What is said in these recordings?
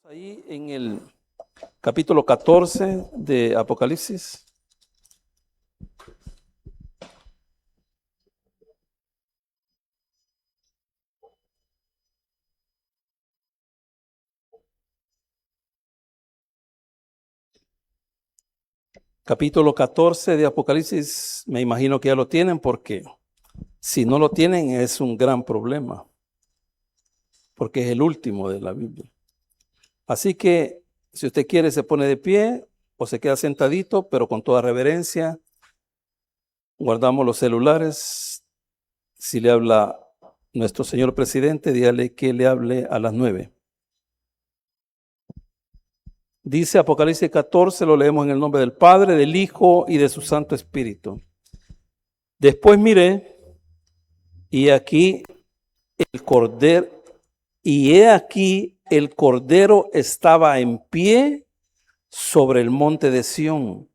Ahí en el capítulo 14 de Apocalipsis. Capítulo 14 de Apocalipsis, me imagino que ya lo tienen porque si no lo tienen es un gran problema, porque es el último de la Biblia. Así que si usted quiere se pone de pie o se queda sentadito, pero con toda reverencia. Guardamos los celulares. Si le habla nuestro señor presidente, dígale que le hable a las 9. Dice Apocalipsis 14, lo leemos en el nombre del Padre, del Hijo y de su Santo Espíritu. Después miré, y aquí el Cordero, y he aquí el Cordero estaba en pie sobre el monte de Sión,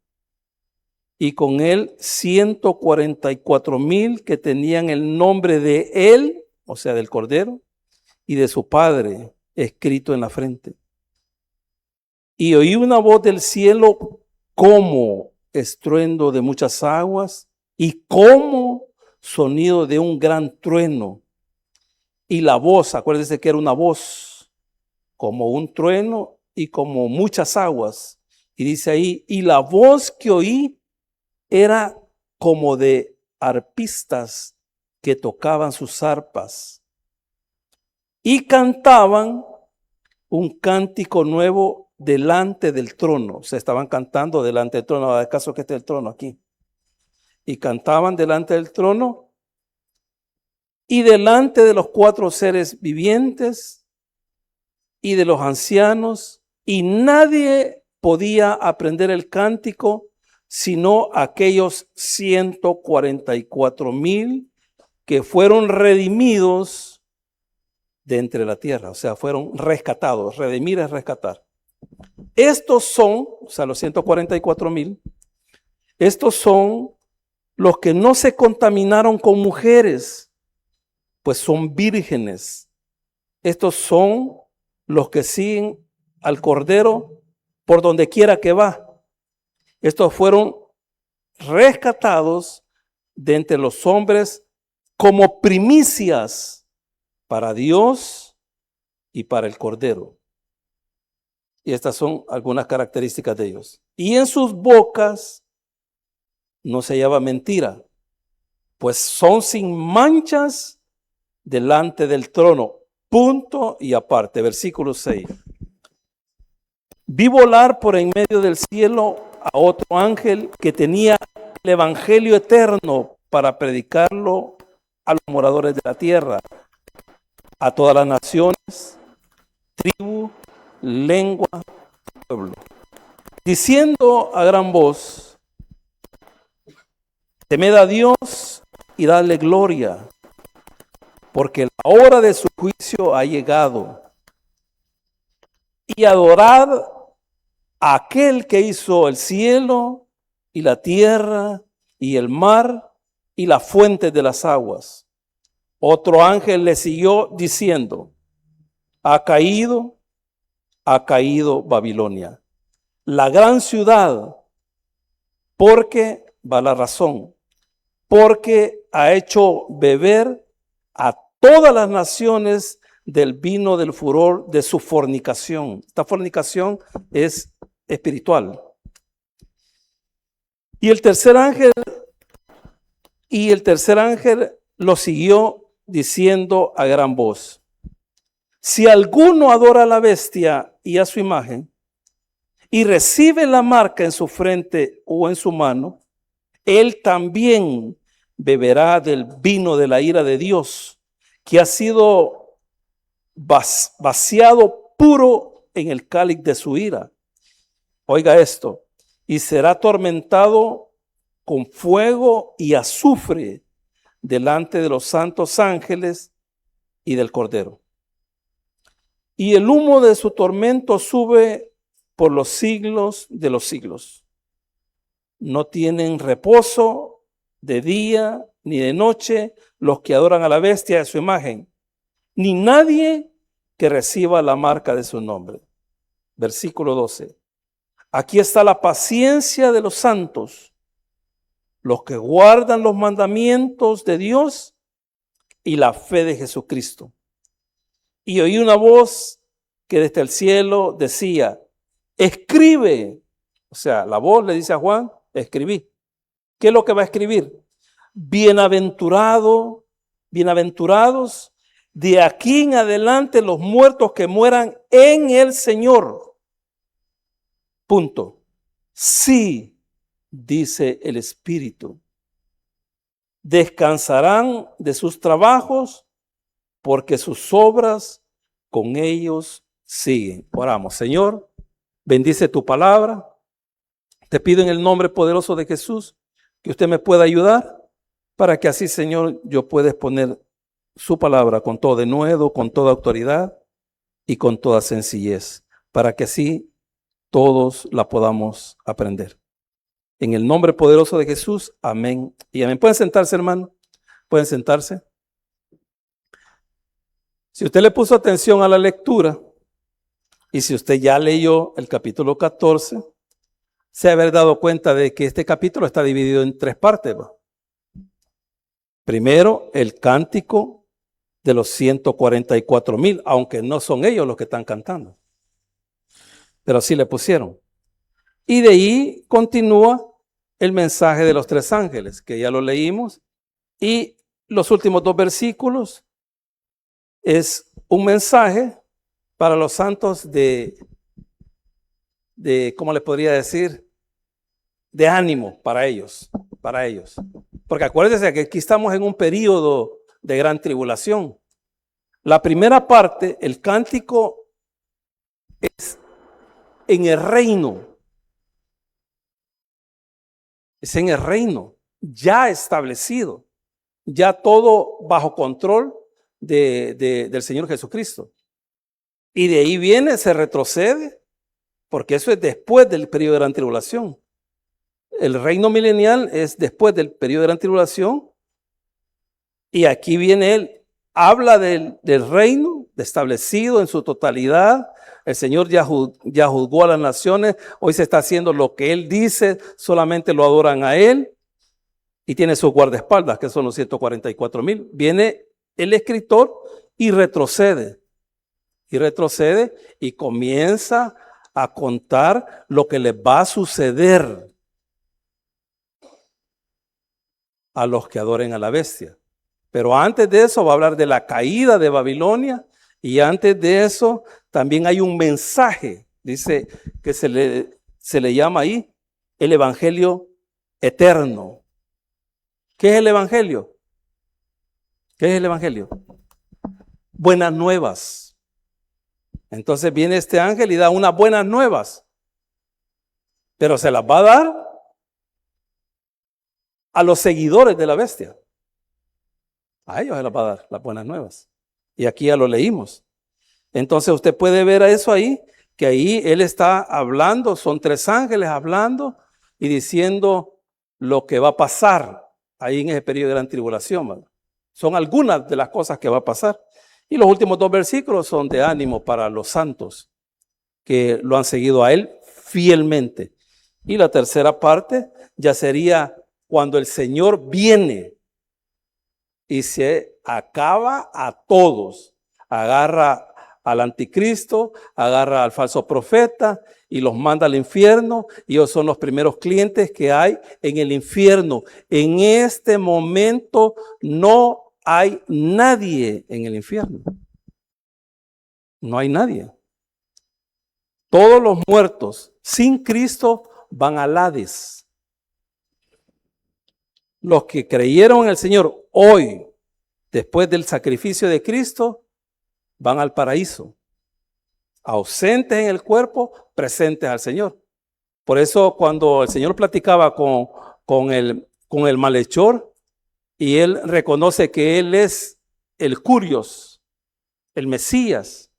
y con él 144,000 que tenían el nombre de él, o sea, del Cordero, y de su Padre, escrito en la frente. Y oí una voz del cielo como estruendo de muchas aguas y como sonido de un gran trueno. Y la voz, acuérdense que era una voz, como un trueno y como muchas aguas. Y dice ahí, y la voz que oí era como de arpistas que tocaban sus arpas y cantaban un cántico nuevo delante del trono. Se estaban cantando delante del trono. ¿Acaso que esté el trono aquí? Y cantaban delante del trono y delante de los 4 seres vivientes y de los ancianos, y nadie podía aprender el cántico sino aquellos 144,000 que fueron redimidos de entre la tierra, o sea, fueron rescatados. Redimir es rescatar. Estos son, o sea, los 144,000, estos son los que no se contaminaron con mujeres, pues son vírgenes. Estos son los que siguen al Cordero por donde quiera que va. Estos fueron rescatados de entre los hombres como primicias para Dios y para el Cordero. Y estas son algunas características de ellos. Y en sus bocas no se hallaba mentira, pues son sin manchas delante del trono. Punto y aparte. Versículo 6. Vi volar por en medio del cielo a otro ángel que tenía el evangelio eterno para predicarlo a los moradores de la tierra, a todas las naciones, tribu, lengua, pueblo, diciendo a gran voz: temed a Dios y dadle gloria, porque la hora de su juicio ha llegado, y adorad a aquel que hizo el cielo y la tierra y el mar y las fuentes de las aguas. Otro ángel le siguió diciendo: ha caído Babilonia, la gran ciudad, porque, va la razón, porque ha hecho beber a todas las naciones del vino del furor de su fornicación. Esta fornicación es espiritual. Y el tercer ángel lo siguió diciendo a gran voz: si alguno adora a la bestia y a su imagen, y recibe la marca en su frente o en su mano, él también beberá del vino de la ira de Dios, que ha sido vaciado puro en el cáliz de su ira. Oiga esto: y será atormentado con fuego y azufre delante de los santos ángeles y del Cordero. Y el humo de su tormento sube por los siglos de los siglos. No tienen reposo de día ni de noche los que adoran a la bestia de su imagen, ni nadie que reciba la marca de su nombre. versículo 12. Aquí está la paciencia de los santos, los que guardan los mandamientos de Dios y la fe de Jesucristo. Y oí una voz que desde el cielo decía, escribe. O sea, la voz le dice a Juan, escribí. ¿Qué es lo que va a escribir? Bienaventurados de aquí en adelante los muertos que mueran en el Señor. Punto. Sí, dice el Espíritu. Descansarán de sus trabajos porque sus obras con ellos siguen. Oramos. Señor, bendice tu palabra. Te pido en el nombre poderoso de Jesús que usted me pueda ayudar para que así, Señor, yo pueda exponer su palabra con todo denuedo, con toda autoridad y con toda sencillez, para que así todos la podamos aprender. En el nombre poderoso de Jesús, amén y amén. ¿Pueden sentarse, hermano? ¿Pueden sentarse? Si usted le puso atención a la lectura y si usted ya leyó el capítulo 14, se ha haber dado cuenta de que este capítulo está dividido en tres partes. Primero, el cántico de los 144,000, aunque no son ellos los que están cantando, pero sí le pusieron. Y de ahí continúa el mensaje de los tres ángeles, que ya lo leímos, y los últimos dos versículos es un mensaje para los santos de ¿cómo les podría decir? De ánimo para ellos. Porque acuérdense que aquí estamos en un periodo de gran tribulación. La primera parte, el cántico, es en el reino. Es en el reino ya establecido, ya todo bajo control del Señor Jesucristo. Y de ahí viene, se retrocede, porque eso es después del periodo de gran tribulación. El reino milenial es después del periodo de gran tribulación. Y aquí viene él, habla del reino establecido en su totalidad. El Señor ya juzgó a las naciones. Hoy se está haciendo lo que Él dice, solamente lo adoran a Él. Y tiene sus guardaespaldas, que son los 144,000. Viene el escritor y retrocede. Y comienza a contar lo que les va a suceder a los que adoren a la bestia. Pero antes de eso va a hablar de la caída de Babilonia, y antes de eso también hay un mensaje, dice que se le llama ahí el evangelio eterno. ¿Qué es el evangelio? ¿Qué es el evangelio? Buenas nuevas. Entonces viene este ángel y da unas buenas nuevas, pero se las va a dar a los seguidores de la bestia. A ellos se las va a dar las buenas nuevas. Y aquí ya lo leímos. Entonces usted puede ver a eso ahí, que ahí él está hablando, son tres ángeles hablando y diciendo lo que va a pasar ahí en ese periodo de gran tribulación, ¿verdad? Son algunas de las cosas que va a pasar. Y los últimos dos versículos son de ánimo para los santos que lo han seguido a él fielmente. Y la tercera parte ya sería cuando el Señor viene y se acaba a todos. Agarra al anticristo, agarra al falso profeta y los manda al infierno. Y ellos son los primeros clientes que hay en el infierno. En este momento no hay nadie en el infierno. No hay nadie. Todos los muertos sin Cristo van al Hades. Los que creyeron en el Señor hoy, después del sacrificio de Cristo, van al paraíso. Ausentes en el cuerpo, presentes al Señor. Por eso cuando el Señor platicaba con el malhechor, y él reconoce que él es el Curios, el Mesías,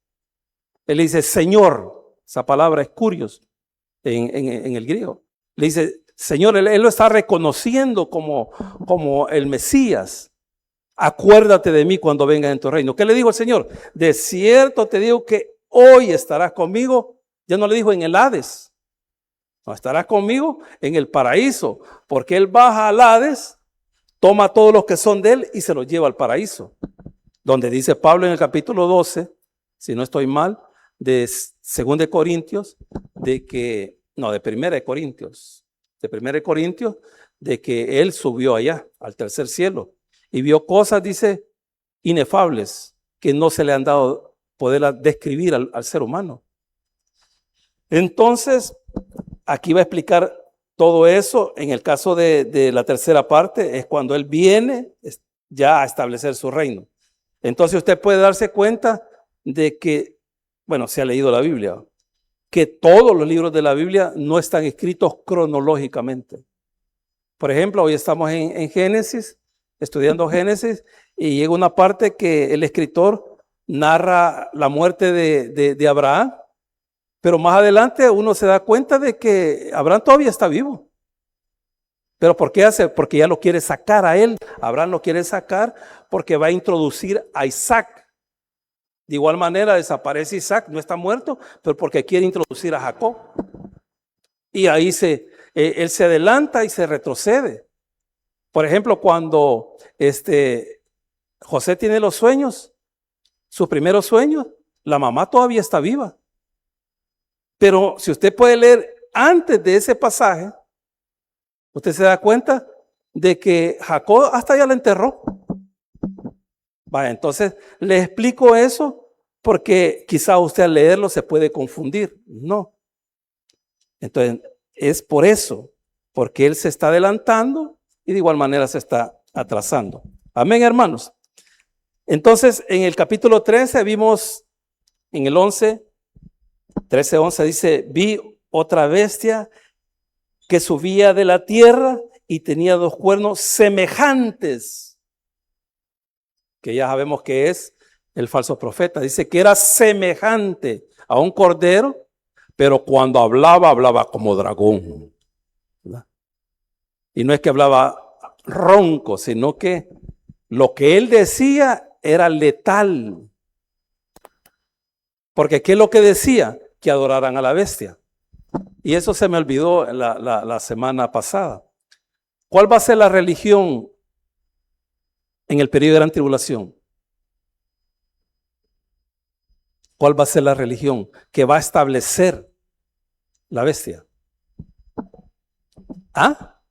él dice Señor, esa palabra es Curios en el griego. Le dice Señor, él lo está reconociendo como el Mesías. Acuérdate de mí cuando vengas en tu reino. ¿Qué le dijo el Señor? De cierto te digo que hoy estarás conmigo Ya no le dijo en el Hades. No, estarás conmigo en el paraíso, porque él baja al Hades, toma a todos los que son de él y se los lleva al paraíso. Donde dice Pablo en el capítulo 12, si no estoy mal, de 2 de Corintios, de 1 de Corintios, de que él subió allá, al tercer cielo, y vio cosas, dice, inefables, que no se le han dado poder describir al ser humano. Entonces, aquí va a explicar todo eso. En el caso de la tercera parte, es cuando él viene ya a establecer su reino. Entonces usted puede darse cuenta de que, bueno, se ha leído la Biblia, que todos los libros de la Biblia no están escritos cronológicamente. Por ejemplo, hoy estamos en Génesis, estudiando Génesis, y llega una parte que el escritor narra la muerte de Abraham, pero más adelante uno se da cuenta de que Abraham todavía está vivo. ¿Pero por qué hace? Porque ya lo quiere sacar a él. Abraham lo quiere sacar porque va a introducir a Isaac. De igual manera desaparece Isaac, no está muerto, pero porque quiere introducir a Jacob. Y ahí él se adelanta y se retrocede. Por ejemplo, cuando José tiene los sueños, sus primeros sueños, la mamá todavía está viva. Pero si usted puede leer antes de ese pasaje, usted se da cuenta de que Jacob hasta ya la enterró. Vaya, entonces le explico eso porque quizá usted al leerlo se puede confundir. No. Entonces es por eso, porque él se está adelantando y de igual manera se está atrasando. Amén, hermanos. Entonces en el capítulo 13 vimos, en el 13:11 dice, vi otra bestia que subía de la tierra y tenía 2 cuernos semejantes, que ya sabemos que es el falso profeta. Dice que era semejante a un cordero, pero cuando hablaba como dragón, ¿verdad? Y no es que hablaba ronco, sino que lo que él decía era letal. Porque ¿qué es lo que decía? Que adoraran a la bestia. Y eso se me olvidó la semana pasada. ¿Cuál va a ser la religión en el periodo de gran tribulación? ¿Cuál va a ser la religión que va a establecer la bestia? ¿Ah?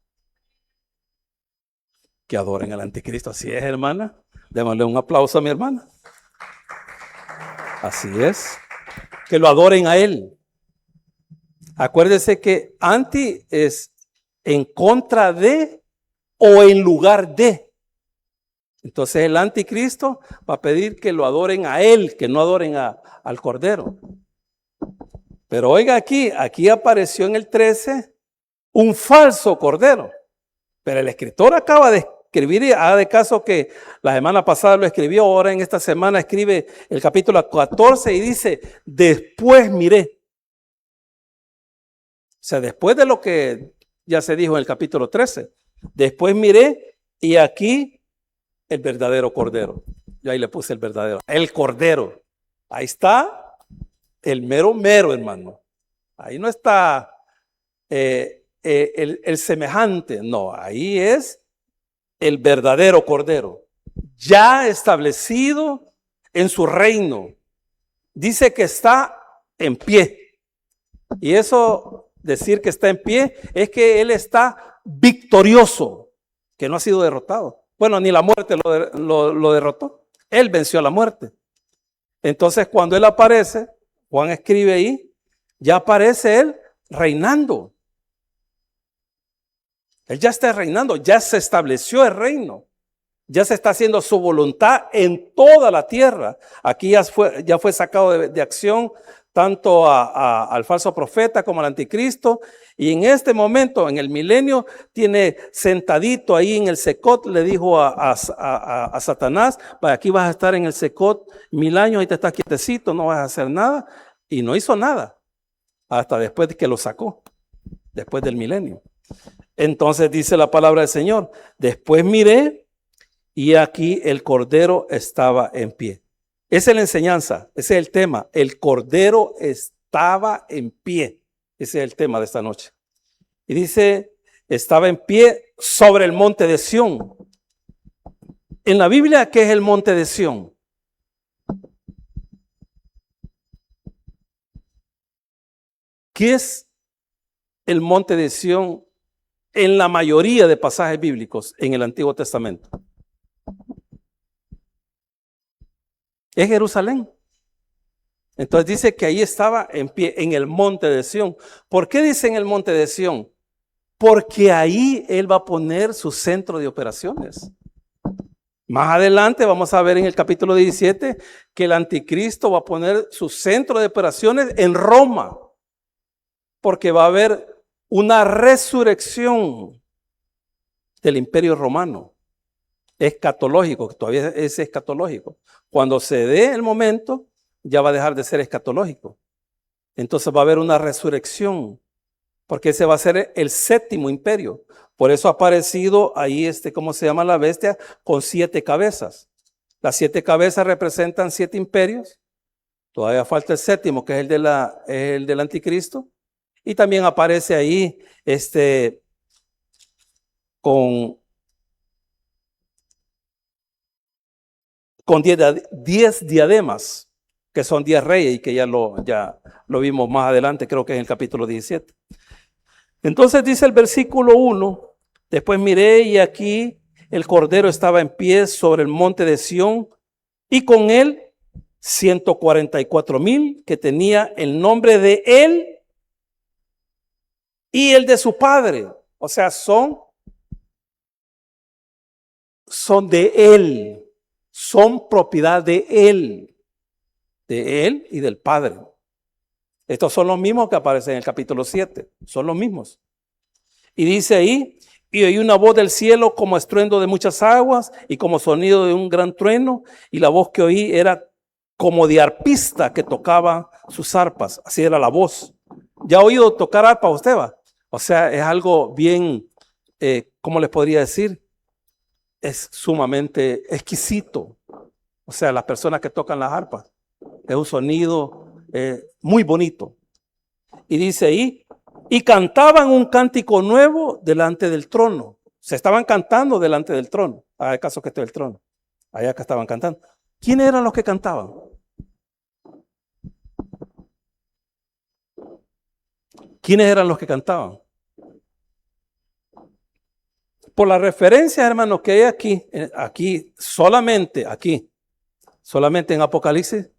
Que adoren al anticristo. Así es, hermana. Démosle un aplauso a mi hermana. Así es. Que lo adoren a él. Acuérdese que anti es en contra de o en lugar de. Entonces el anticristo va a pedir que lo adoren a él, que no adoren al cordero. Pero oiga aquí apareció en el 13 un falso cordero. Pero el escritor acaba de escribir, y haga de caso que la semana pasada lo escribió, ahora en esta semana escribe el capítulo 14 y dice, después miré. O sea, después de lo que ya se dijo en el capítulo 13, después miré y aquí el verdadero cordero. Yo ahí le puse el verdadero, el cordero. Ahí está el mero, hermano. Ahí no está el semejante, no, ahí es el verdadero cordero, ya establecido en su reino. Dice que está en pie. Y eso, decir que está en pie, es que él está victorioso, que no ha sido derrotado. Bueno, ni la muerte lo derrotó. Él venció a la muerte. Entonces, cuando él aparece, Juan escribe ahí, ya aparece él reinando. Él ya está reinando, ya se estableció el reino. Ya se está haciendo su voluntad en toda la tierra. Aquí ya fue sacado de acción tanto al falso profeta como al anticristo. Y en este momento, en el milenio, tiene sentadito ahí en el Secot, le dijo a Satanás, aquí vas a estar en el Secot 1000 años, ahí te estás quietecito, no vas a hacer nada. Y no hizo nada, hasta después de que lo sacó, después del milenio. Entonces dice la palabra del Señor, después miré y aquí el cordero estaba en pie. Esa es la enseñanza, ese es el tema. El cordero está estaba en pie. Ese es el tema de esta noche. Y dice, estaba en pie sobre el monte de Sión. En la Biblia, ¿qué es el monte de Sión? ¿Qué es el monte de Sión en la mayoría de pasajes bíblicos en el Antiguo Testamento? Es Jerusalén. Entonces dice que ahí estaba en pie, en el monte de Sión. ¿Por qué dice en el monte de Sión? Porque ahí él va a poner su centro de operaciones. Más adelante vamos a ver en el capítulo 17 que el anticristo va a poner su centro de operaciones en Roma, porque va a haber una resurrección del imperio romano, escatológico, que todavía es escatológico. Cuando se dé el momento, ya va a dejar de ser escatológico. Entonces va a haber una resurrección, porque ese va a ser el séptimo imperio. Por eso ha aparecido ahí, ¿cómo se llama la bestia? Con 7 cabezas. Las 7 cabezas representan 7 imperios. Todavía falta el séptimo, que es el del anticristo. Y también aparece ahí con 10 diademas, que son 10 reyes y que ya lo vimos más adelante, creo que en el capítulo 17. Entonces dice el versículo 1, después miré y aquí el Cordero estaba en pie sobre el monte de Sión y con él 144,000 que tenía el nombre de él y el de su padre. O sea, son de él, son propiedad de él y del padre. Estos son los mismos que aparecen en el capítulo 7, son los mismos. Y dice ahí, y oí una voz del cielo como estruendo de muchas aguas y como sonido de un gran trueno, y la voz que oí era como de arpista que tocaba sus arpas, así era la voz. ¿Ya ha oído tocar arpa usted, va? O sea, es algo bien, ¿cómo les podría decir? Es sumamente exquisito. O sea, las personas que tocan las arpas, es un sonido muy bonito. Y dice ahí, y cantaban un cántico nuevo delante del trono. Se estaban cantando delante del trono. ¿Hay caso que esté el trono? Allá que estaban cantando. ¿Quiénes eran los que cantaban? ¿Quiénes eran los que cantaban? Por las referencias, hermanos, que hay solamente en Apocalipsis,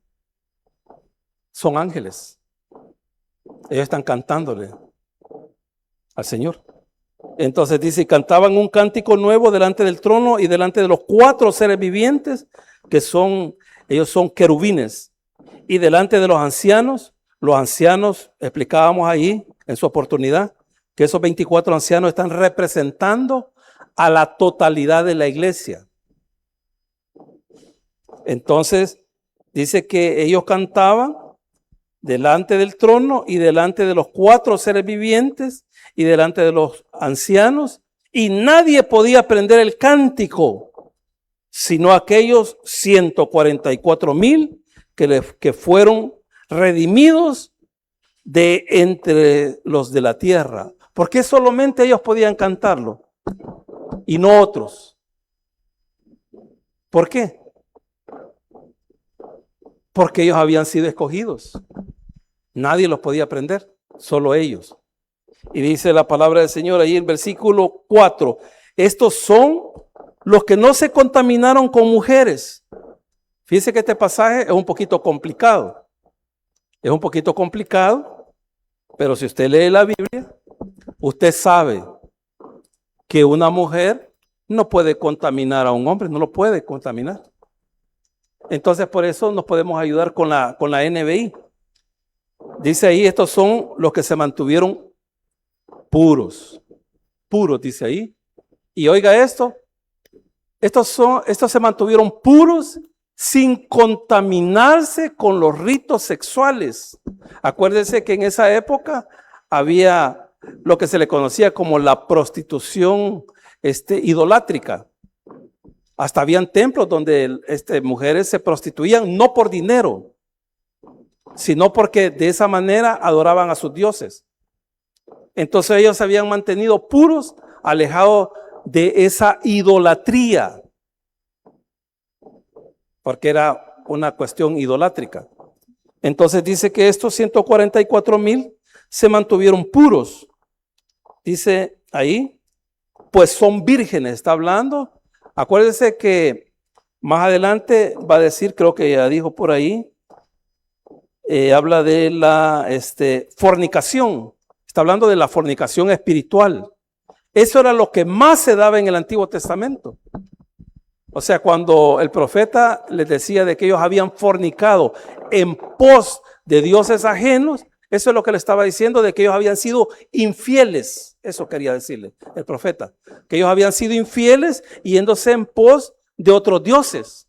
son ángeles. Ellos están cantándole al Señor. Entonces dice, cantaban un cántico nuevo delante del trono y delante de los 4 seres vivientes, ellos son querubines. Y delante de los ancianos, explicábamos ahí en su oportunidad, que esos 24 ancianos están representando a la totalidad de la iglesia. Entonces, dice que ellos cantaban delante del trono y delante de los 4 seres vivientes y delante de los ancianos, y nadie podía aprender el cántico, sino aquellos 144,000 que fueron redimidos de entre los de la tierra. ¿Por qué solamente ellos podían cantarlo y no otros? ¿Por qué? Porque ellos habían sido escogidos. Nadie los podía aprender, solo ellos. Y dice la palabra del Señor ahí en versículo 4, estos son los que no se contaminaron con mujeres. Fíjense que este pasaje es un poquito complicado. Es un poquito complicado, pero si usted lee la Biblia, usted sabe que una mujer no puede contaminar a un hombre, no lo puede contaminar. Entonces por eso nos podemos ayudar con la NBI. Dice ahí, estos son los que se mantuvieron puros, dice ahí. Y oiga esto, estos se mantuvieron puros sin contaminarse con los ritos sexuales. Acuérdense que en esa época había lo que se le conocía como la prostitución idolátrica. Hasta habían templos donde mujeres se prostituían no por dinero, sino porque de esa manera adoraban a sus dioses. Entonces ellos se habían mantenido puros, alejados de esa idolatría, porque era una cuestión idolátrica. Entonces dice que estos 144,000 se mantuvieron puros. Dice ahí, pues son vírgenes, está hablando. Acuérdense que más adelante va a decir, creo que ya dijo por ahí, habla de la fornicación. Está hablando de la fornicación espiritual. Eso era lo que más se daba en el Antiguo Testamento. O sea, cuando el profeta les decía de que ellos habían fornicado en pos de dioses ajenos, eso es lo que le estaba diciendo, de que ellos habían sido infieles. Eso quería decirle el profeta, que ellos habían sido infieles yéndose en pos de otros dioses.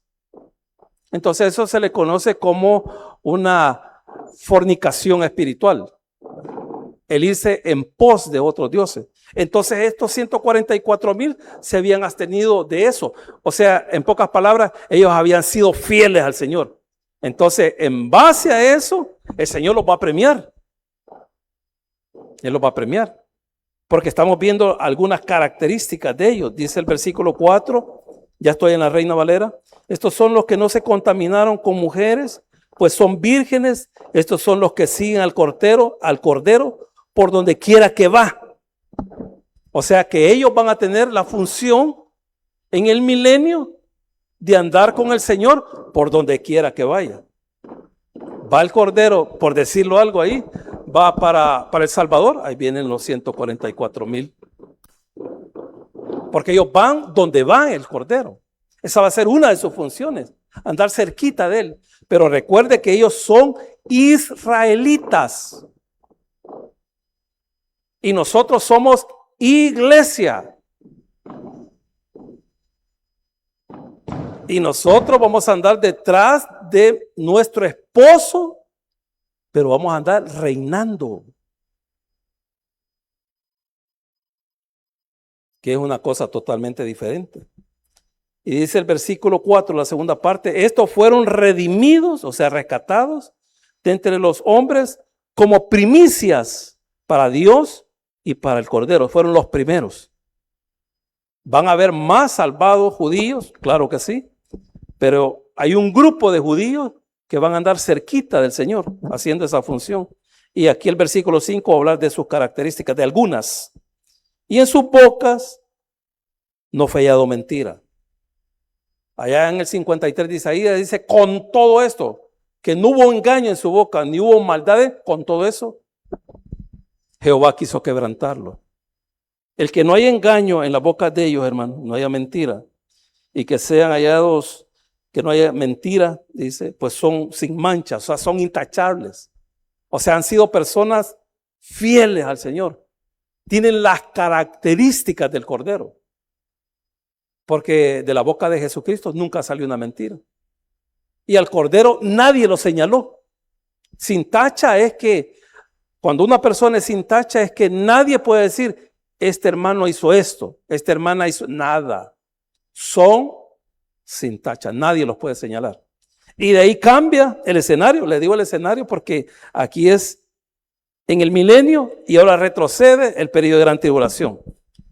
Entonces eso se le conoce como una fornicación espiritual, el irse en pos de otros dioses. Entonces estos 144,000 se habían abstenido de eso. O sea, en pocas palabras, ellos habían sido fieles al Señor. Entonces, en base a eso, el Señor los va a premiar. Él los va a premiar. Porque estamos viendo algunas características de ellos. Dice el versículo 4, ya estoy en la Reina Valera. Estos son los que no se contaminaron con mujeres, pues son vírgenes. Estos son los que siguen al Cordero por donde quiera que va. O sea que ellos van a tener la función en el milenio de andar con el Señor por donde quiera que vaya. Va el Cordero, por decirlo algo ahí, va para El Salvador, ahí vienen los 144,000. Porque ellos van donde va el Cordero. Esa va a ser una de sus funciones, andar cerquita de él. Pero recuerde que ellos son israelitas. Y nosotros somos iglesia. Y nosotros vamos a andar detrás de nuestro esposo, pero vamos a andar reinando. Que es una cosa totalmente diferente. Y dice el versículo 4, la segunda parte, estos fueron redimidos, o sea, rescatados de entre los hombres como primicias para Dios y para el Cordero. Fueron los primeros. ¿Van a haber más salvados judíos? Claro que sí. Pero hay un grupo de judíos que van a andar cerquita del Señor haciendo esa función. Y aquí el versículo 5 va a hablar de sus características, de algunas. Y en sus bocas no fue hallado mentira. Allá en el 53 de Isaías dice, con todo esto, que no hubo engaño en su boca, ni hubo maldades, con todo eso, Jehová quiso quebrantarlo. El que no haya engaño en la boca de ellos, hermano, no haya mentira, y que sean hallados, que no haya mentira, dice, pues son sin mancha, o sea, son intachables. O sea, han sido personas fieles al Señor. Tienen las características del Cordero. Porque de la boca de Jesucristo nunca salió una mentira. Y al Cordero nadie lo señaló. Sin tacha es que, cuando una persona es sin tacha, es que nadie puede decir, este hermano hizo esto, esta hermana hizo nada. Son sin tacha, nadie los puede señalar. Y de ahí cambia el escenario, le digo el escenario porque aquí es en el milenio y ahora retrocede el periodo de gran tribulación.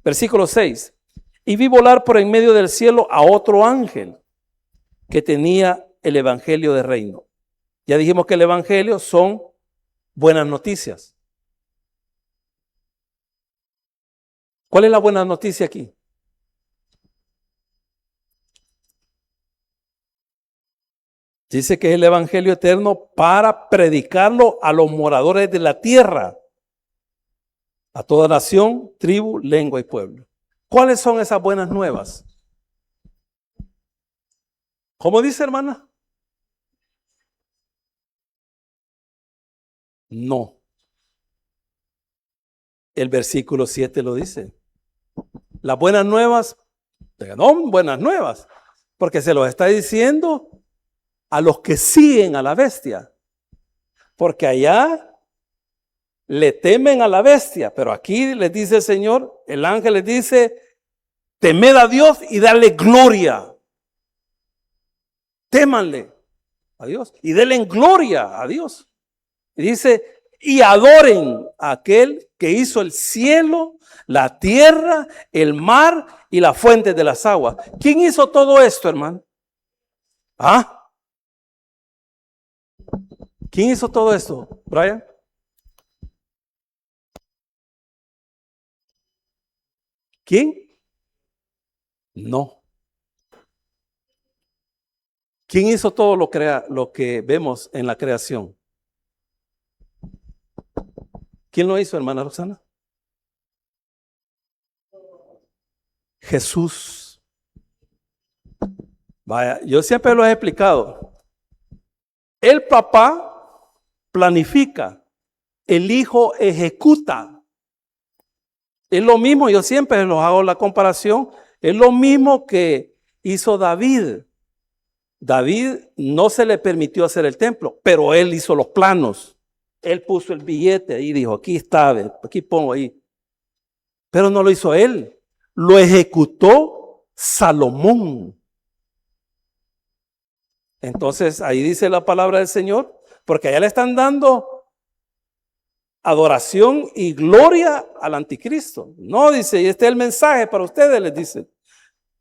Versículo 6. Y vi volar por en medio del cielo a otro ángel que tenía el evangelio de reino. Ya dijimos que el evangelio son buenas noticias. ¿Cuál es la buena noticia aquí? Dice que es el evangelio eterno para predicarlo a los moradores de la tierra, a toda nación, tribu, lengua y pueblo. ¿Cuáles son esas buenas nuevas? ¿Cómo dice, hermana? No. El versículo 7 lo dice. Las buenas nuevas, no buenas nuevas, porque se lo está diciendo a los que siguen a la bestia. Porque allá le temen a la bestia, pero aquí les dice el Señor, el ángel les dice, temed a Dios y dale gloria. Témanle a Dios y denle gloria a Dios. Y dice, y adoren a aquel que hizo el cielo, la tierra, el mar y las fuentes de las aguas. ¿Quién hizo todo esto, hermano? ¿Ah? ¿Quién hizo todo esto, Brian? ¿Quién? No. ¿Quién hizo todo lo que vemos en la creación? ¿Quién lo hizo, hermana Roxana? Jesús. Vaya, yo siempre lo he explicado. El papá planifica, el hijo ejecuta. Es lo mismo, yo siempre los hago la comparación, es lo mismo que hizo David. David no se le permitió hacer el templo, pero él hizo los planos. Él puso el billete ahí y dijo, aquí está, aquí pongo ahí. Pero no lo hizo él, lo ejecutó Salomón. Entonces ahí dice la palabra del Señor, porque allá le están dando adoración y gloria al anticristo. No, dice, y este es el mensaje para ustedes, les dice.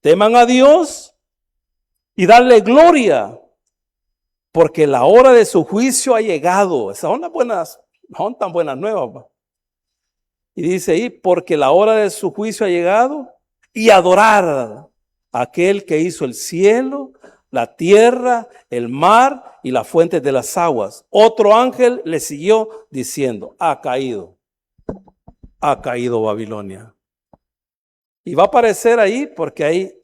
Teman a Dios y darle gloria, porque la hora de su juicio ha llegado. Esas son las buenas, no son tan buenas nuevas. Y dice ahí, porque la hora de su juicio ha llegado, y adorar a aquel que hizo el cielo, la tierra, el mar y las fuentes de las aguas. Otro ángel le siguió diciendo, ha caído Babilonia. Y va a aparecer ahí porque hay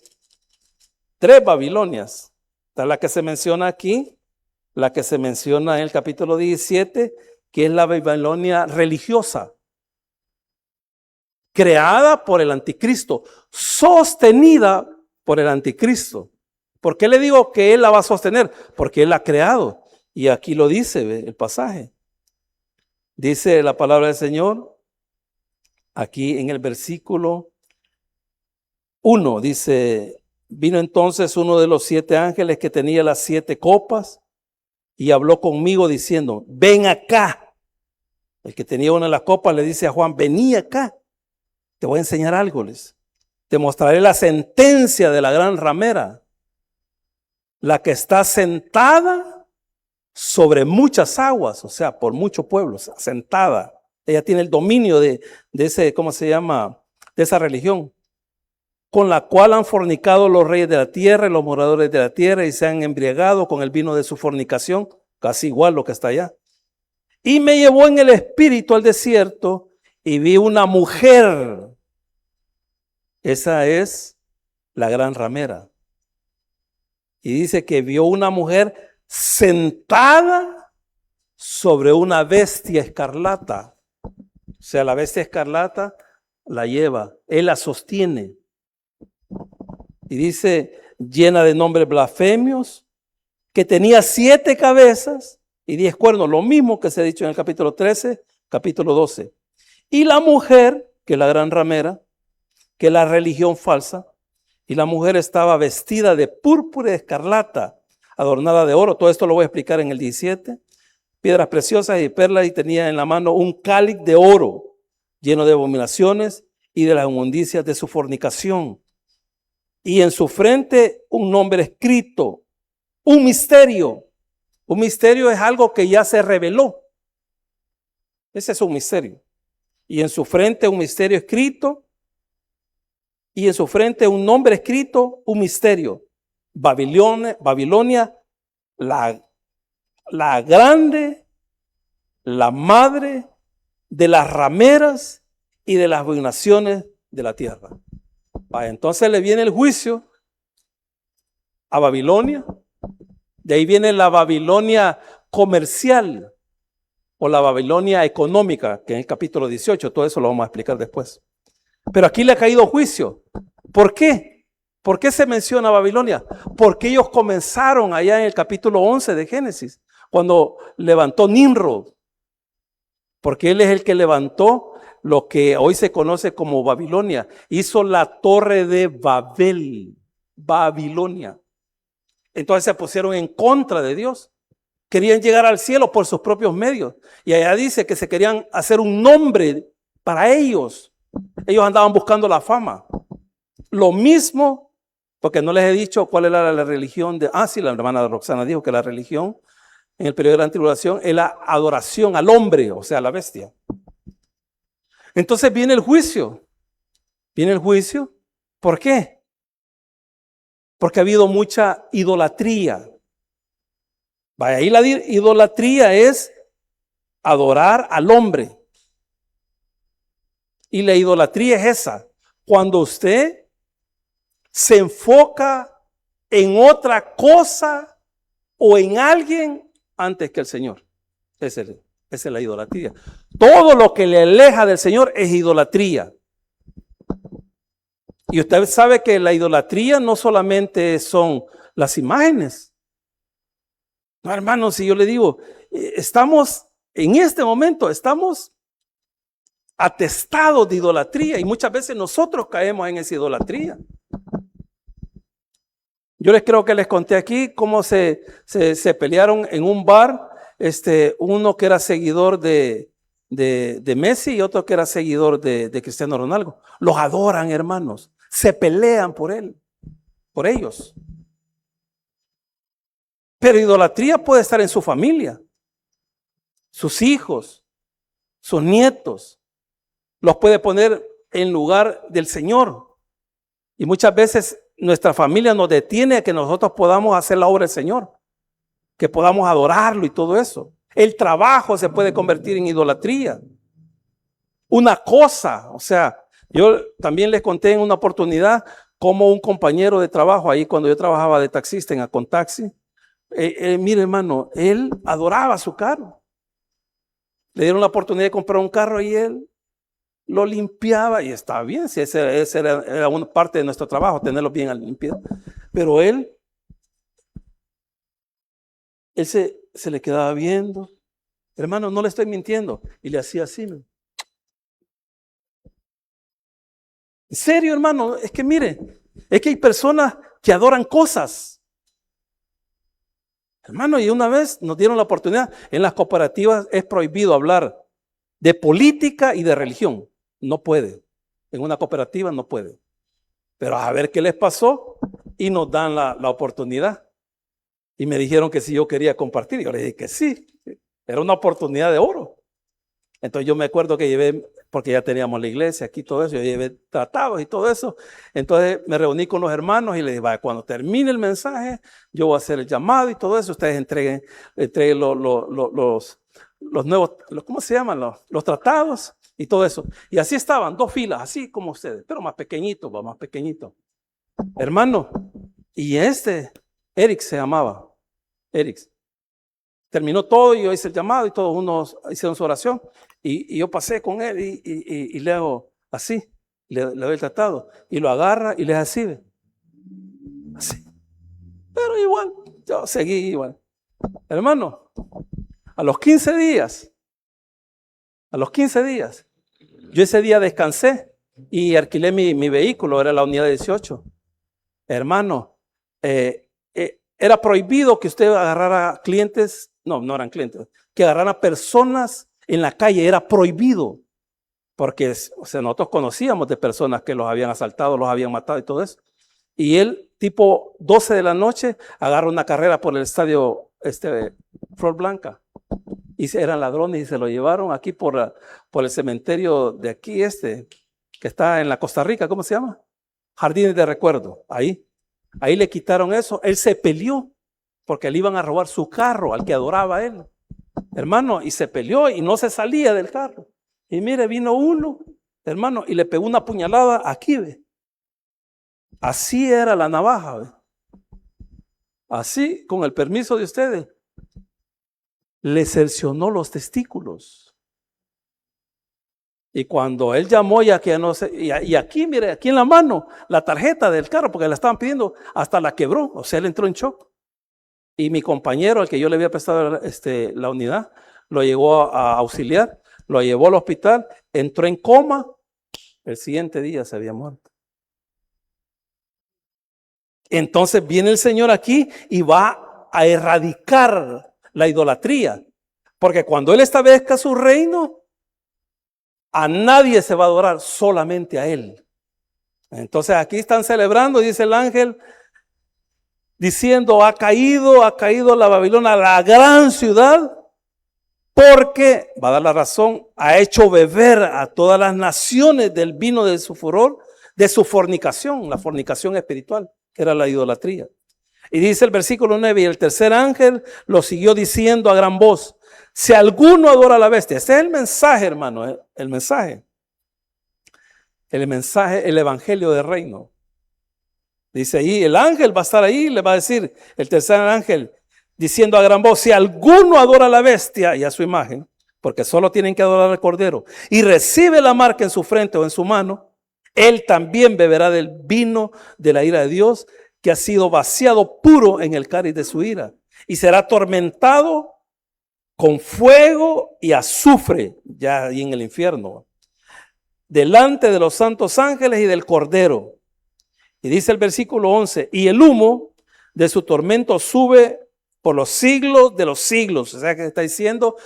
3 Babilonias. Está la que se menciona aquí, la que se menciona en el capítulo 17, que es la Babilonia religiosa, creada por el anticristo, sostenida por el anticristo. ¿Por qué le digo que él la va a sostener? Porque él la ha creado. Y aquí lo dice el pasaje. Dice la palabra del Señor, aquí en el versículo 1, dice, vino entonces uno de los 7 ángeles que tenía las 7 copas y habló conmigo diciendo, ven acá. El que tenía una de las copas le dice a Juan, vení acá, te voy a enseñar algo, te mostraré la sentencia de la gran ramera, la que está sentada sobre muchas aguas, o sea, por muchos pueblos, sentada. Ella tiene el dominio de ese, ¿cómo se llama? De esa religión, con la cual han fornicado los reyes de la tierra y los moradores de la tierra y se han embriagado con el vino de su fornicación, casi igual lo que está allá. Y me llevó en el espíritu al desierto y vi una mujer. Esa es la gran ramera. Y dice que vio una mujer sentada sobre una bestia escarlata. O sea, la bestia escarlata la lleva, él la sostiene. Y dice, llena de nombres blasfemios, que tenía 7 cabezas y 10 cuernos, lo mismo que se ha dicho en el capítulo 13, capítulo 12. Y la mujer, que es la gran ramera, que es la religión falsa, y la mujer estaba vestida de púrpura y escarlata, adornada de oro. Todo esto lo voy a explicar en el 17. Piedras preciosas y perlas, y tenía en la mano un cáliz de oro, lleno de abominaciones y de las inmundicias de su fornicación. Y en su frente un nombre escrito, un misterio. Un misterio es algo que ya se reveló. Ese es un misterio. Y en su frente un misterio escrito, y en su frente un nombre escrito, un misterio. Babilonia, la grande, la madre de las rameras y de las abominaciones de la tierra. Entonces le viene el juicio a Babilonia. De ahí viene la Babilonia comercial o la Babilonia económica, que en el capítulo 18, todo eso lo vamos a explicar después. Pero aquí le ha caído juicio. ¿Por qué? ¿Por qué se menciona Babilonia? Porque ellos comenzaron allá en el capítulo 11 de Génesis, cuando levantó Nimrod. Porque él es el que levantó lo que hoy se conoce como Babilonia. Hizo la torre de Babel, Babilonia. Entonces se pusieron en contra de Dios. querían llegar al cielo por sus propios medios. Y allá dice que se querían hacer un nombre para ellos. Ellos andaban buscando la fama. Lo mismo, porque no les he dicho cuál era la religión de... sí, la hermana Roxana dijo que la religión en el periodo de la tribulación es la adoración al hombre, o sea, a la bestia. Entonces viene el juicio. Viene el juicio. ¿Por qué? Porque ha habido mucha idolatría. Vaya, ahí la idolatría es adorar al hombre. Y la idolatría es esa. Cuando usted se enfoca en otra cosa o en alguien antes que el Señor. Esa es la idolatría. Todo lo que le aleja del Señor es idolatría. Y usted sabe que la idolatría no solamente son las imágenes. No, hermanos, si yo le digo, estamos en este momento, estamos atestados de idolatría y muchas veces nosotros caemos en esa idolatría. Yo creo que les conté aquí cómo se pelearon en un bar, uno que era seguidor de Messi y otro que era seguidor de Cristiano Ronaldo. Los adoran, hermanos. Se pelean por él, por ellos. Pero idolatría puede estar en su familia, sus hijos, sus nietos. Los puede poner en lugar del Señor. Y muchas veces nuestra familia nos detiene a que nosotros podamos hacer la obra del Señor, que podamos adorarlo y todo eso. El trabajo se puede convertir en idolatría. Una cosa, o sea, yo también les conté en una oportunidad cómo un compañero de trabajo, ahí cuando yo trabajaba de taxista en Acontaxi, mire hermano, él adoraba su carro. Le dieron la oportunidad de comprar un carro y él lo limpiaba y estaba bien, si ese era una parte de nuestro trabajo, tenerlo bien limpiado. Pero él se le quedaba viendo. Hermano, no le estoy mintiendo. Y le hacía así. ¿No? En serio, hermano, es que mire, es que hay personas que adoran cosas. Hermano, y una vez nos dieron la oportunidad, en las cooperativas es prohibido hablar de política y de religión. No puede. En una cooperativa no puede. Pero a ver qué les pasó y nos dan la oportunidad. Y me dijeron que si yo quería compartir. Yo le dije que sí. Era una oportunidad de oro. Entonces yo me acuerdo que llevé, porque ya teníamos la iglesia aquí, todo eso, yo llevé tratados y todo eso. Entonces me reuní con los hermanos y les dije, vaya, cuando termine el mensaje, yo voy a hacer el llamado y todo eso. Ustedes entreguen los nuevos, ¿cómo se llaman? Los tratados y todo eso. Y así estaban, 2 filas, así como ustedes, pero más pequeñitos, más pequeñitos. Hermano, y Eric se llamaba, Eric. Terminó todo y yo hice el llamado y todos unos hicieron su oración. Y yo pasé con él y le hago así, le doy el tratado y lo agarra y le hace así. Así. Pero igual, yo seguí igual. Hermano, a los 15 días, yo ese día descansé y alquilé mi vehículo, era la unidad 18. Hermano, era prohibido que usted agarrara clientes, no eran clientes, que agarrara personas en la calle, era prohibido. Porque o sea, nosotros conocíamos de personas que los habían asaltado, los habían matado y todo eso. Y él, tipo 12 de la noche, agarra una carrera por el estadio Flor Blanca. Y eran ladrones y se lo llevaron aquí por el cementerio de aquí, que está en la Costa Rica, ¿cómo se llama? Jardines de Recuerdo, ahí. Ahí le quitaron eso. Él se peleó porque le iban a robar su carro al que adoraba a él. Hermano, y se peleó y no se salía del carro. Y mire, vino uno, hermano, y le pegó una puñalada aquí, ¿ve? Así era la navaja, ¿ve? Así, con el permiso de ustedes, le cercenó los testículos. Y cuando él llamó, ya que no sé, y aquí, mire, aquí en la mano, la tarjeta del carro, porque la estaban pidiendo, hasta la quebró, o sea, él entró en shock. Y mi compañero, al que yo le había prestado la unidad, lo llegó a auxiliar, lo llevó al hospital, entró en coma, el siguiente día se había muerto. Entonces viene el Señor aquí y va a erradicar la idolatría. Porque cuando Él establezca su reino, a nadie se va a adorar, solamente a Él. Entonces aquí están celebrando, dice el ángel, diciendo, ha caído la Babilonia, la gran ciudad, porque, va a dar la razón, ha hecho beber a todas las naciones del vino de su furor, de su fornicación, la fornicación espiritual, que era la idolatría. Y dice el versículo 9, y el tercer ángel lo siguió diciendo a gran voz, si alguno adora a la bestia, ese es el mensaje, hermano, el mensaje, el evangelio del reino. Dice ahí, el ángel va a estar ahí, le va a decir, el tercer ángel, diciendo a gran voz, si alguno adora a la bestia y a su imagen, porque solo tienen que adorar al Cordero, y recibe la marca en su frente o en su mano, él también beberá del vino de la ira de Dios, que ha sido vaciado puro en el cáliz de su ira, y será atormentado con fuego y azufre, ya ahí en el infierno, delante de los santos ángeles y del Cordero. Y dice el versículo 11, y el humo de su tormento sube por los siglos de los siglos. O sea que está diciendo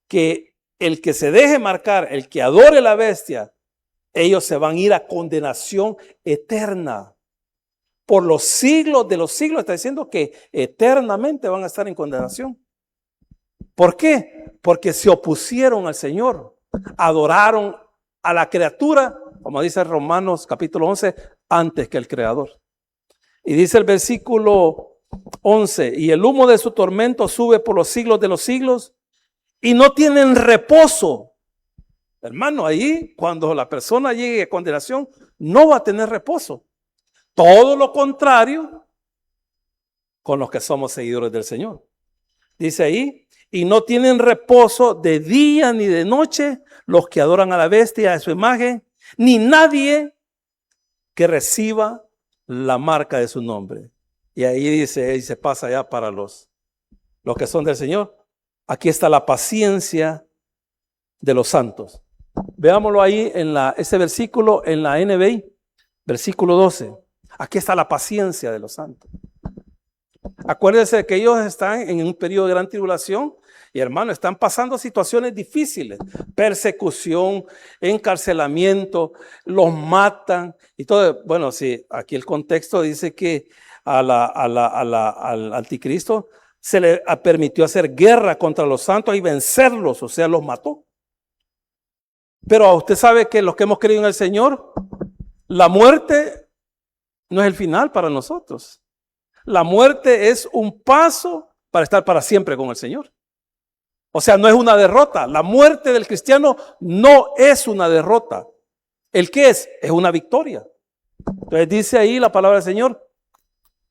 que el que se deje marcar, el que adore la bestia, ellos se van a ir a condenación eterna. Por los siglos de los siglos, está diciendo que eternamente van a estar en condenación. ¿Por qué? Porque se opusieron al Señor, adoraron a la criatura, como dice Romanos capítulo 11, antes que el Creador. Y dice el versículo 11, y el humo de su tormento sube por los siglos de los siglos y no tienen reposo. Hermano, ahí cuando la persona llegue a condenación, no va a tener reposo. Todo lo contrario con los que somos seguidores del Señor. Dice ahí, y no tienen reposo de día ni de noche los que adoran a la bestia, a su imagen, ni nadie que reciba la marca de su nombre. Y ahí dice, y se pasa ya para los que son del Señor. Aquí está la paciencia de los santos. Veámoslo ahí en ese versículo en la NBI, versículo 12. Aquí está la paciencia de los santos. Acuérdense que ellos están en un periodo de gran tribulación y, hermano, están pasando situaciones difíciles, persecución, encarcelamiento, los matan y todo. Bueno, sí, aquí el contexto dice que al anticristo se le permitió hacer guerra contra los santos y vencerlos, o sea, los mató. Pero usted sabe que los que hemos creído en el Señor, la muerte no es el final para nosotros. La muerte es un paso para estar para siempre con el Señor. O sea, no es una derrota. La muerte del cristiano no es una derrota. ¿El qué es? Es una victoria. Entonces dice ahí la palabra del Señor,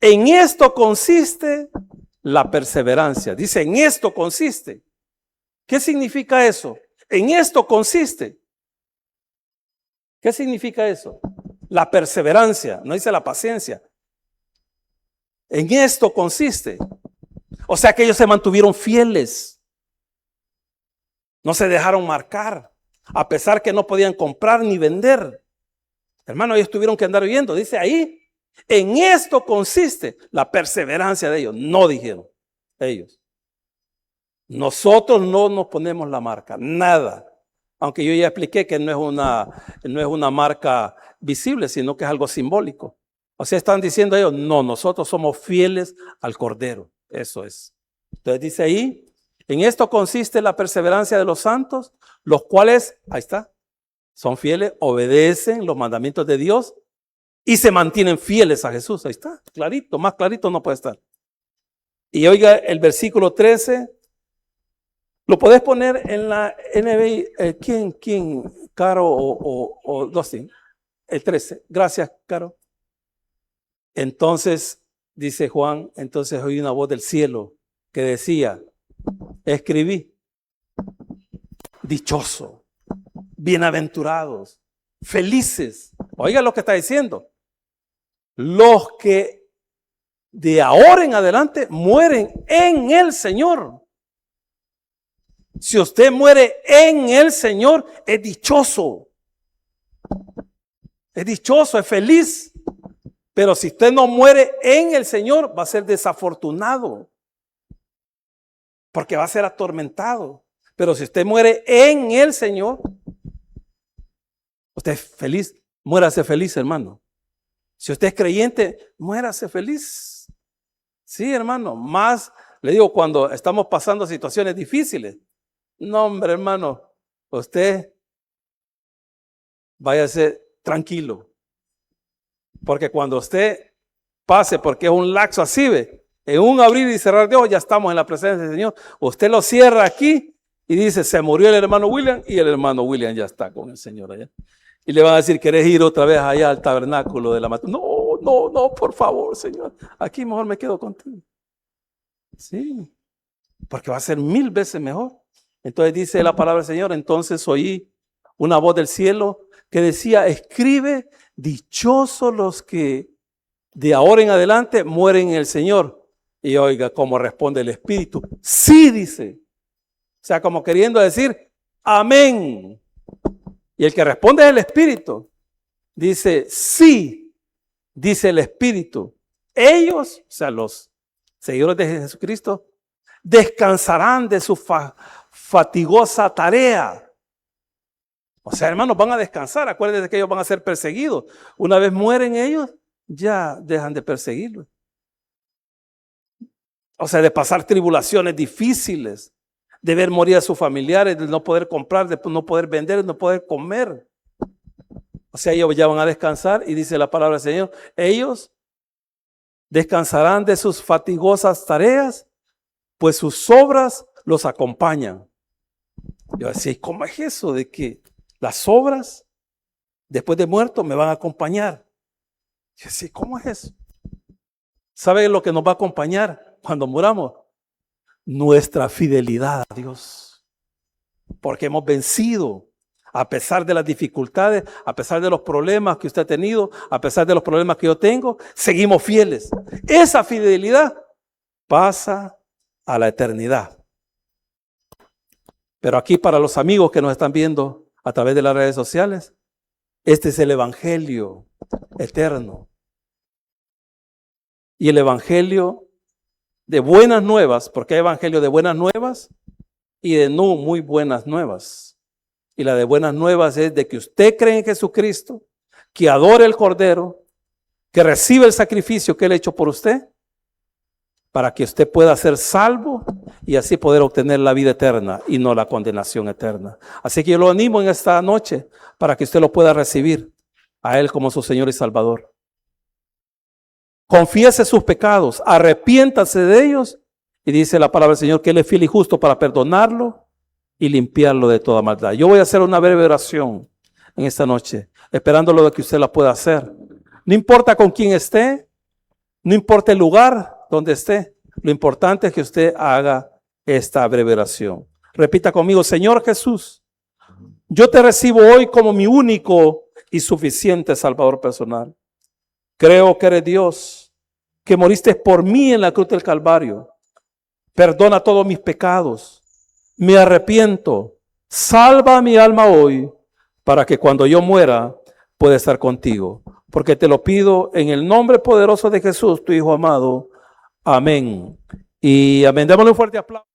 en esto consiste la perseverancia. Dice, en esto consiste. ¿Qué significa eso? En esto consiste. ¿Qué significa eso? La perseverancia, no dice la paciencia. En esto consiste. O sea que ellos se mantuvieron fieles. No se dejaron marcar. A pesar que no podían comprar ni vender. Hermano, ellos tuvieron que andar viviendo. Dice ahí, en esto consiste la perseverancia de ellos. No dijeron ellos. Nosotros no nos ponemos la marca. Nada. Aunque yo ya expliqué que no es una marca visible, sino que es algo simbólico. O sea, están diciendo ellos, no, nosotros somos fieles al Cordero. Eso es. Entonces dice ahí, en esto consiste la perseverancia de los santos, los cuales, ahí está, son fieles, obedecen los mandamientos de Dios y se mantienen fieles a Jesús. Ahí está, clarito, más clarito no puede estar. Y oiga el versículo 13, lo podés poner en la NBI, ¿quién? Caro o Dustin? El 13, gracias, Caro. Entonces, dice Juan, entonces oí una voz del cielo que decía, escribí, dichoso, bienaventurados, felices. Oiga lo que está diciendo. Los que de ahora en adelante mueren en el Señor. Si usted muere en el Señor, es dichoso. Es dichoso, es feliz. Pero si usted no muere en el Señor, va a ser desafortunado. porque va a ser atormentado. Pero si usted muere en el Señor, usted es feliz, muérase feliz, hermano. Si usted es creyente, muérase feliz. Sí, hermano, más le digo cuando estamos pasando situaciones difíciles. No, hombre, hermano, usted váyase tranquilo. Porque cuando usted pase, porque es un laxo así, ve, en un abrir y cerrar de ojos ya estamos en la presencia del Señor. Usted lo cierra aquí y dice, se murió el hermano William y el hermano William ya está con el Señor allá. Y le van a decir, ¿querés ir otra vez allá al tabernáculo de la matanza? No, por favor, Señor. Aquí mejor me quedo contigo. Sí, porque va a ser 1000 veces mejor. Entonces dice la palabra del Señor, entonces oí una voz del cielo que decía, escribe, dichosos los que de ahora en adelante mueren en el Señor. Y oiga cómo responde el Espíritu. Sí, dice. O sea, como queriendo decir, amén. Y el que responde es el Espíritu. Dice, sí, dice el Espíritu. Ellos, o sea, los seguidores de Jesucristo, descansarán de su fatigosa tarea. O sea, hermanos, van a descansar. Acuérdense que ellos van a ser perseguidos. Una vez mueren ellos, ya dejan de perseguirlos. O sea, de pasar tribulaciones difíciles, de ver morir a sus familiares, de no poder comprar, de no poder vender, de no poder comer. O sea, ellos ya van a descansar y dice la palabra del Señor, ellos descansarán de sus fatigosas tareas, pues sus obras los acompañan. Yo decía, ¿cómo es eso de que las obras después de muerto me van a acompañar? Yo decía, ¿cómo es eso? ¿Sabe lo que nos va a acompañar cuando muramos? Nuestra fidelidad a Dios. Porque hemos vencido, a pesar de las dificultades, a pesar de los problemas que usted ha tenido, a pesar de los problemas que yo tengo, seguimos fieles. Esa fidelidad pasa a la eternidad. Pero aquí para los amigos que nos están viendo a través de las redes sociales, este es el evangelio eterno. Y el evangelio de buenas nuevas, porque hay evangelio de buenas nuevas y de no muy buenas nuevas. Y la de buenas nuevas es de que usted cree en Jesucristo, que adore el Cordero, que recibe el sacrificio que Él ha hecho por usted, para que usted pueda ser salvo y así poder obtener la vida eterna y no la condenación eterna. Así que yo lo animo en esta noche para que usted lo pueda recibir a Él como su Señor y Salvador. Confiese sus pecados, arrepiéntase de ellos y dice la palabra del Señor que Él es fiel y justo para perdonarlo y limpiarlo de toda maldad. Yo voy a hacer una breve oración en esta noche, esperándolo de que usted la pueda hacer. No importa con quién esté, no importa el lugar donde esté, lo importante es que usted haga esta breve oración. Repita conmigo, Señor Jesús, yo te recibo hoy como mi único y suficiente Salvador personal. Creo que eres Dios, que moriste por mí en la cruz del Calvario. Perdona todos mis pecados. Me arrepiento. Salva mi alma hoy para que cuando yo muera pueda estar contigo. Porque te lo pido en el nombre poderoso de Jesús, tu Hijo amado. Amén. Y amén. Démosle un fuerte aplauso.